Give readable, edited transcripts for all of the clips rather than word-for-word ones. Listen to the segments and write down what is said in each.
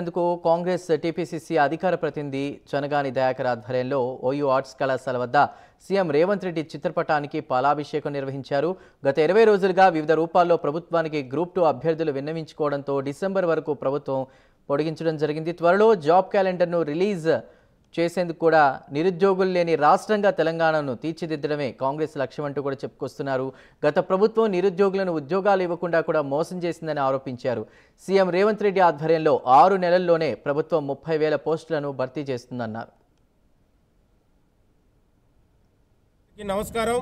ఎందుకు కాంగ్రెస్ టీపీసీసీ అధికార ప్రతినిధి చనగాని దయాకర్ ఆధ్వర్యంలో ఓయూ ఆర్ట్స్ కళాశాల వద్ద సీఎం రేవంత్ రెడ్డి చిత్రపటానికి పాలాభిషేకం నిర్వహించారు. గత 20 రోజులుగా వివిధ రూపాల్లో ప్రభుత్వానికి గ్రూప్ 2 అభ్యర్థులు విన్నవించుకోవడంతో డిసెంబర్ వరకు ప్రభుత్వం పొడిగించడం జరిగింది. త్వరలో జాబ్ క్యాలెండర్ను రిలీజ్ చేసేందుకు కూడా నిరుద్యోగులు లేని రాష్ట్రంగా తెలంగాణను తీర్చిదిద్దడమే కాంగ్రెస్ లక్ష్యం అంటూ కూడా చెప్పుకొస్తున్నారు. గత ప్రభుత్వం నిరుద్యోగులను ఉద్యోగాలు ఇవ్వకుండా కూడా మోసం చేసిందని ఆరోపించారు. సీఎం రేవంత్ రెడ్డి ఆధ్వర్యంలో 6 నెలల్లోనే ప్రభుత్వం 30,000 పోస్టులను భర్తీ చేస్తుందన్నారు. నమస్కారం.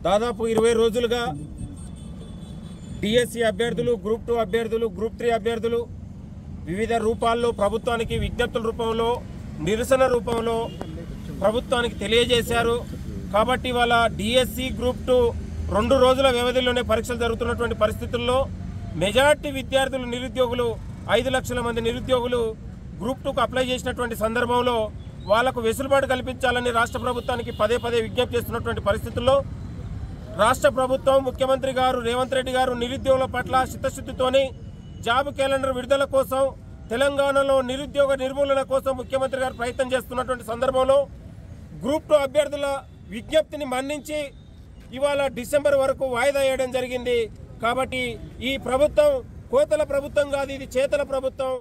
దాదాపు 20 రోజులుగా డిఎస్సి అభ్యర్థులు, గ్రూప్ 2 అభ్యర్థులు, గ్రూప్ 3 అభ్యర్థులు వివిధ రూపాల్లో ప్రభుత్వానికి విజ్ఞప్తుల రూపంలో, నిరసన రూపంలో ప్రభుత్వానికి తెలియజేశారు. కాబట్టి వాళ్ళ డిఎస్సి, గ్రూప్ 2 2 రోజుల వ్యవధిలోనే పరీక్షలు జరుగుతున్నటువంటి పరిస్థితుల్లో మెజార్టీ విద్యార్థులు, నిరుద్యోగులు 5 లక్షల మంది నిరుద్యోగులు గ్రూప్ 2కు అప్లై చేసినటువంటి సందర్భంలో వాళ్లకు వెసులుబాటు కల్పించాలని రాష్ట్ర ప్రభుత్వానికి పదే విజ్ఞప్తి చేస్తున్నటువంటి పరిస్థితుల్లో రాష్ట్ర ప్రభుత్వం, ముఖ్యమంత్రి గారు రేవంత్ రెడ్డి గారు నిరుద్యోగుల పట్ల చిత్తశుద్ధితోని జాబ్ క్యాలెండర్ విడుదల కోసం, తెలంగాణలో నిరుద్యోగ నిర్మూలన కోసం ముఖ్యమంత్రి గారు ప్రయత్నం చేస్తున్నటువంటి సందర్భంలో గ్రూప్ 2 అభ్యర్థుల విజ్ఞప్తిని మన్నించి ఇవాళ డిసెంబర్ వరకు వాయిదా వేయడం జరిగింది. కాబట్టి ఈ ప్రభుత్వం కోతల ప్రభుత్వం కాదు, ఇది చేతల ప్రభుత్వం.